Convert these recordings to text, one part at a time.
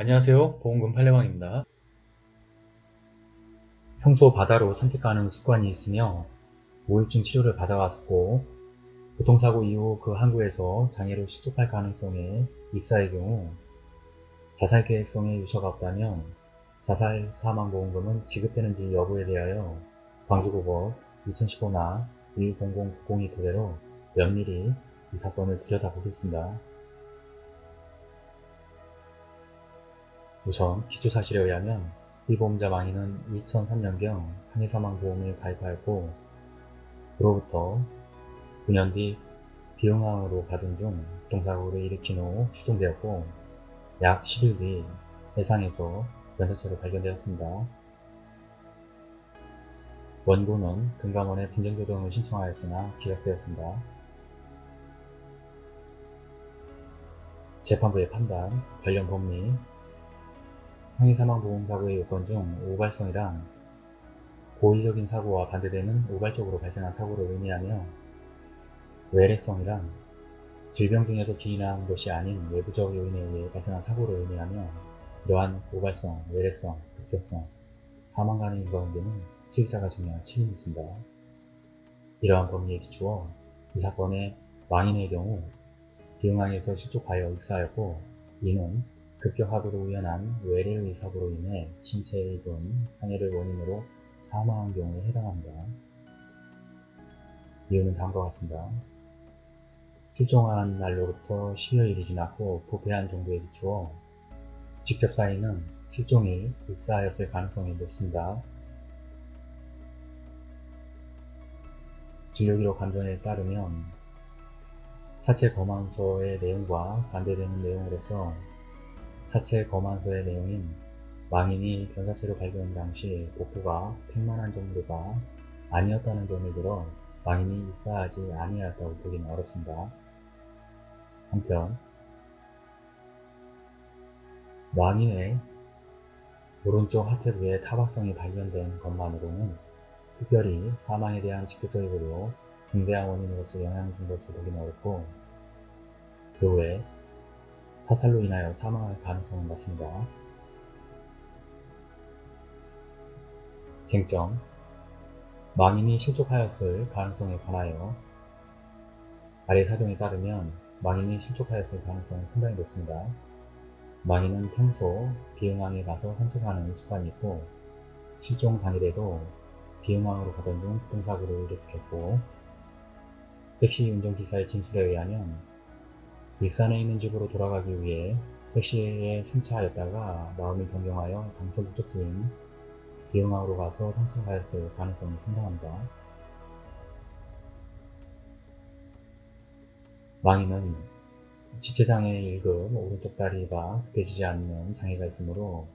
안녕하세요. 보험금 팔례방입니다. 평소 바다로 산책 가는 습관이 있으며 우울증 치료를 받아왔고 교통사고 이후 그 항구에서 장애로 실족할 가능성에 익사의 경우 자살 계획성에 유서가 없다면 자살 사망보험금은 지급되는지 여부에 대하여 광주고법 2015나 10090이 토대로 면밀히 이 사건을 들여다보겠습니다. 우선 기초사실에 의하면 이 보험자 망인은 2003년경 상해사망보험을 가입하였고 그로부터 9년 뒤 비응항으로 가던 중 교통사고를 일으킨 후 실종되었고 약 10일 뒤 해상에서 변사체로 발견되었습니다. 원고는 금감원에 din정조정을 신청하였으나 기각되었습니다. 재판부의 판단, 관련 법리, 상해사망보험사고의 요건 중 우발성이란 고의적인 사고와 반대되는 우발적으로 발생한 사고를 의미하며 외래성이란 질병 중에서 기인한 것이 아닌 외부적 요인에 의해 발생한 사고를 의미하며 이러한 우발성, 외래성, 급격성, 사망 가능 가운데는 피해자가 증명할 책임이 있습니다. 이러한 법리에 기초어 이 사건의 망인의 경우 비응항에서 실족하여 익사하였고 이는 급격하고도 우연한 외래의 사고로 인해 신체에 입은 상해를 원인으로 사망한 경우에 해당합니다. 이유는 다음과 같습니다. 실종한 날로부터 10여일이 지났고 부패한 정도에 비추어 직접 사인은 실종이 익사하였을 가능성이 높습니다. 진료기록 감정에 따르면 사체 검안서의 내용과 반대되는 내용으로서 사체 검안서의 내용인 망인이 변사체로 발견 당시 복부가 팽만한 정도가 아니었다는 점을 들어 망인이 익사하지 아니하였다고 보기는 어렵습니다. 한편 망인의 오른쪽 하태부에 타박상이 발견된 것만으로는 특별히 사망에 대한 직접적이고 중대한 원인으로서 영향을 준 것을 보기는 어렵고 그 외에 타살로 인하여 사망할 가능성은 낮습니다. 쟁점 망인이 실족하였을 가능성에 관하여 아래 사정에 따르면 망인이 실족하였을 가능성은 상당히 높습니다. 망인은 평소 비응항에 가서 산책하는 습관이 있고 실종 당일에도 비응항으로 가던 중 교통사고를 일으켰고 택시 운전기사의 진술에 의하면 익산에 있는 집으로 돌아가기 위해 택시에 승차하였다가 마음을 변경하여 당초 목적지인 비응항으로 가서 산책하였을 가능성이 상당합니다. 망인은 지체장애 1급 오른쪽 다리가 굽혀지지 않는 장애가 있으므로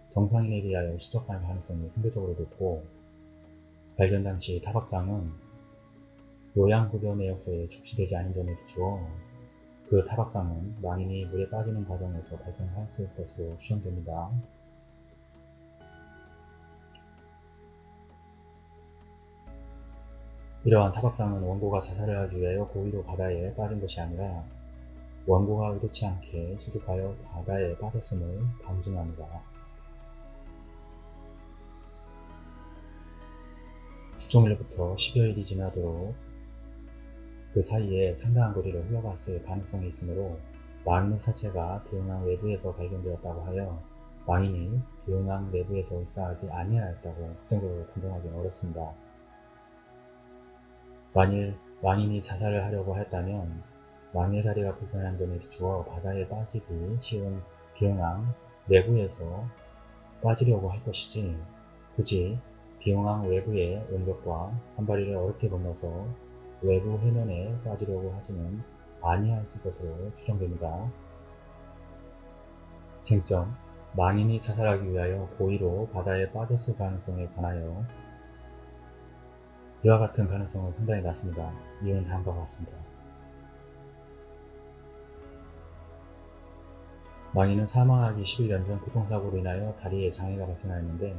정상인에 비하여 실족할 가능성이 상대적으로 높고 발견 당시 타박상은 요양급여 내역서에 적시되지 않은 점에 비추어 그 타박상은 망인이 물에 빠지는 과정에서 발생하였을 것으로 추정됩니다. 이러한 타박상은 원고가 자살을 하기 위하여 고의로 바다에 빠진 것이 아니라 원고가 의도치 않게 실족하여 바다에 빠졌음을 방증합니다. 실종일로부터 10여일이 지나도록 그 사이에 상당한 거리를 흘러갔을 가능성이 있으므로 망인의 사체가 비응항 외부에서 발견되었다고 하여 망인이 비응항 내부에서 익사하지 아니하였다고 확정적으로 판정하기는 어렵습니다. 만일 망인이 자살을 하려고 했다면 망인의 다리가 불편한 점에 비추어 바다에 빠지기 쉬운 비응항 내부에서 빠지려고 할 것이지 굳이 비응항 외부의 용벽과 산바리를 어렵게 건너서 외부 해면에 빠지려고 하지는 아니하였을 것으로 추정됩니다. 쟁점 망인이 자살하기 위하여 고의로 바다에 빠졌을 가능성에 관하여 이와 같은 가능성은 상당히 낮습니다. 이유는 다음과 같습니다. 망인은 사망하기 10일 전 교통사고로 인하여 다리에 장애가 발생하였는데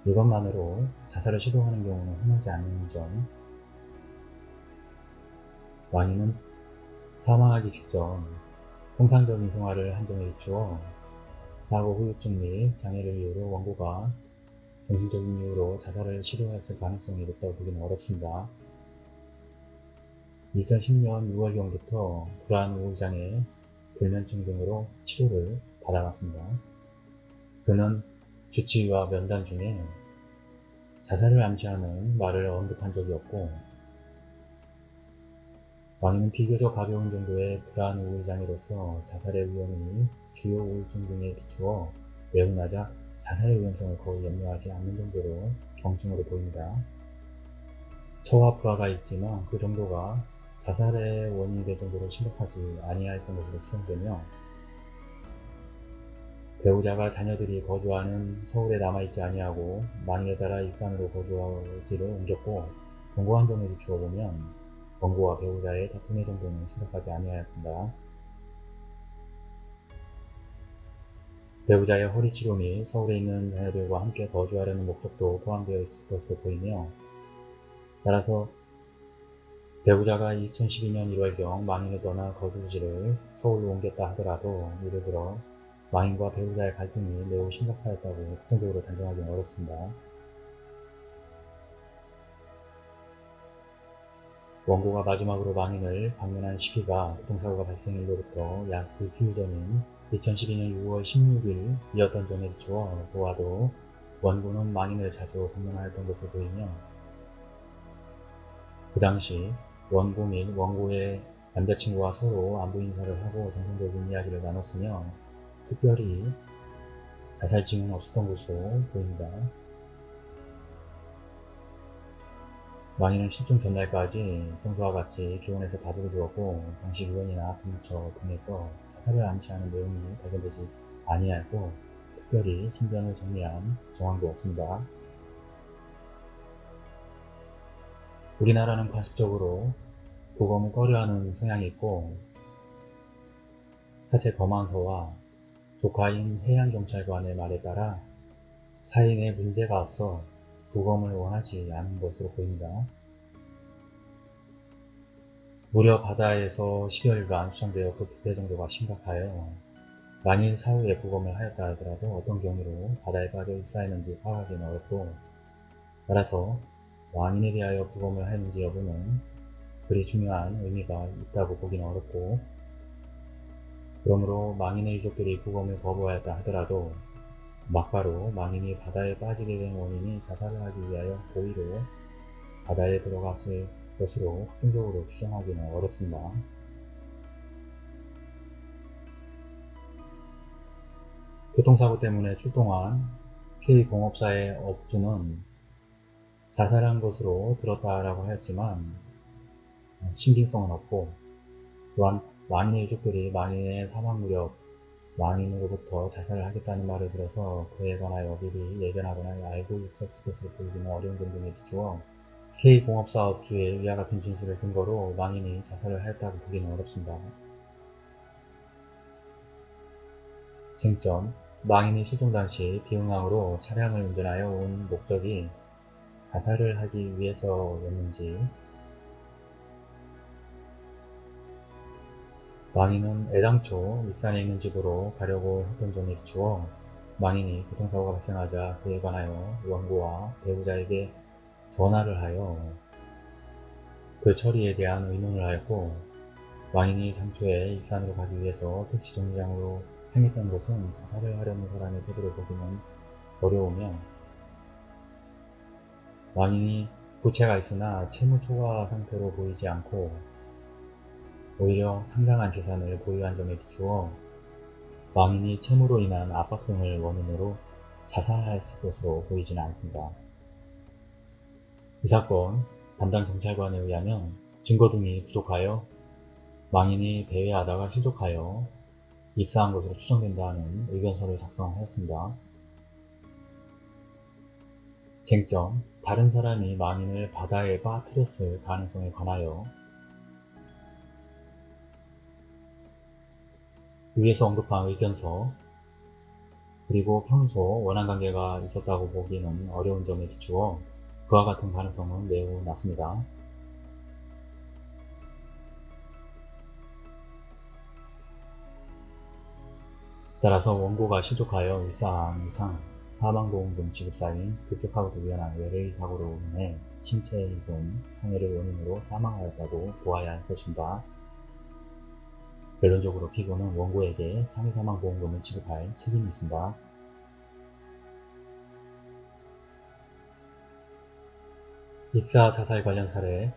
이것만으로 자살을 시도하는 경우는 흔하지 않는 점 망인은 사망하기 직전 통상적인 생활을 한 점에 비추어 사고 후유증 및 장애를 이유로 원고가 정신적인 이유로 자살을 시도했을 가능성이 높다고 보기는 어렵습니다. 2010년 6월경부터 불안 우울장애, 불면증 등으로 치료를 받아왔습니다. 그는 주치의와 면담 중에 자살을 암시하는 말을 언급한 적이 없고, 왕이는 비교적 가벼운 정도의 불안 우울장애로서 자살의 위험이 주요 우울증 등에 비추어 매우 낮아 자살의 위험성을 거의 염려하지 않는 정도로 경증으로 보입니다. 처와 불화가 있지만 그 정도가 자살의 원인이 될 정도로 심각하지 아니하였던 것으로 추정되며, 배우자가 자녀들이 거주하는 서울에 남아있지 아니하고 망인에 따라 익산으로 거주지를 옮겼고, 경고한 점에 비추어 보면 원고와 배우자의 다툼의 정도는 심각하지 아니하였습니다. 배우자의 허리치료 및 서울에 있는 자녀들과 함께 거주하려는 목적도 포함되어 있을 것으로 보이며, 따라서 배우자가 2012년 1월경 망인을 떠나 거주지를 서울로 옮겼다 하더라도 예를 들어 망인과 배우자의 갈등이 매우 심각하였다고 확정적으로 단정하기는 어렵습니다. 원고가 마지막으로 망인을 방문한 시기가 교통사고가 발생 일로부터 약 일주일 전인 2012년 6월 16일이었던 점에 비추어 보아도 원고는 망인을 자주 방문하였던 것으로 보이며, 그 당시 원고 및 원고의 남자친구와 서로 안부 인사를 하고 정상적인 이야기를 나눴으며 특별히 자살 징후는 없었던 것으로 보입니다. 망인은 실종 전날까지 평소와 같이 기원에서 바둑을 두었고, 당시 의원이나 근처 등에서 자살을 암시하는 내용이 발견되지 아니하였고, 특별히 신변을 정리한 정황도 없습니다. 우리나라는 관습적으로 부검을 꺼려하는 성향이 있고, 사체 검안서와 조카인 해양경찰관의 말에 따라 사인에 문제가 없어 부검을 원하지 않은 것으로 보입니다. 무려 바다에서 10여일간 수정되어 그 부패 정도가 심각하여 만일 사후에 부검을 하였다 하더라도 어떤 경위로 바다에 빠져 있어야했는지 파악하기는 어렵고, 따라서 왕인에 대하여 부검을 하였는지 여부는 그리 중요한 의미가 있다고 보기는 어렵고, 그러므로 망인의 유족들이 부검을 거부하였다 하더라도 막바로 망인이 바다에 빠지게 된 원인이 자살을 하기 위하여 고의로 바다에 들어갔을 것으로 확정적으로 추정하기는 어렵습니다. 교통사고 때문에 출동한 K공업사의 업주는 자살한 것으로 들었다라고 하였지만 신빙성은 없고, 또한 망인의 유족들이 망인의 사망 무렵 망인으로부터 자살을 하겠다는 말을 들어서 그에 관하여 미리 예견하거나 알고 있었을 것으로 보이기는 어려운 점 등에 비추어 K공업사 업주의 위와 같은 진술을 근거로 망인이 자살을 하였다고 보기는 어렵습니다. 쟁점: 망인이 실종 당시 비응항으로 차량을 운전하여 온 목적이 자살을 하기 위해서였는지, 망인은 애당초 익산에 있는 집으로 가려고 했던 점에 비추어 망인이 교통사고가 발생하자 그에 관하여 원고와 배우자에게 전화를 하여 그 처리에 대한 의논을 하였고, 망인이 당초에 익산으로 가기 위해서 택시 정류장으로 향했던 것은 자살을 하려는 사람의 태도로 보기는 어려우며, 망인이 부채가 있으나 채무 초과 상태로 보이지 않고 오히려 상당한 재산을 보유한 점에 비추어 망인이 채무로 인한 압박 등을 원인으로 자살했을 것으로 보이지는 않습니다. 이 사건 담당 경찰관에 의하면 증거 등이 부족하여 망인이 배회하다가 실족하여 익사한 것으로 추정된다는 의견서를 작성하였습니다. 쟁점: 다른 사람이 망인을 바다에 빠뜨렸을 가능성에 관하여 위에서 언급한 의견서, 그리고 평소 원한관계가 있었다고 보기는 어려운 점에 비추어 그와 같은 가능성은 매우 낮습니다. 따라서 원고가 실족하여 일사한 이상 사망보험금 지급 사인 급격하고도 위험한 외래의 사고로 인해 신체에 입은 상해를 원인으로 사망하였다고 보아야 할 것입니다. 결론적으로 피고는 원고에게 상해사망보험금을 지급할 책임이 있습니다. 익사 자살 관련 사례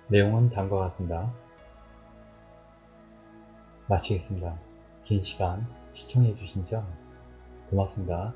내용은 다음과 같습니다. 마치겠습니다. 긴 시간 시청해주신 점 고맙습니다.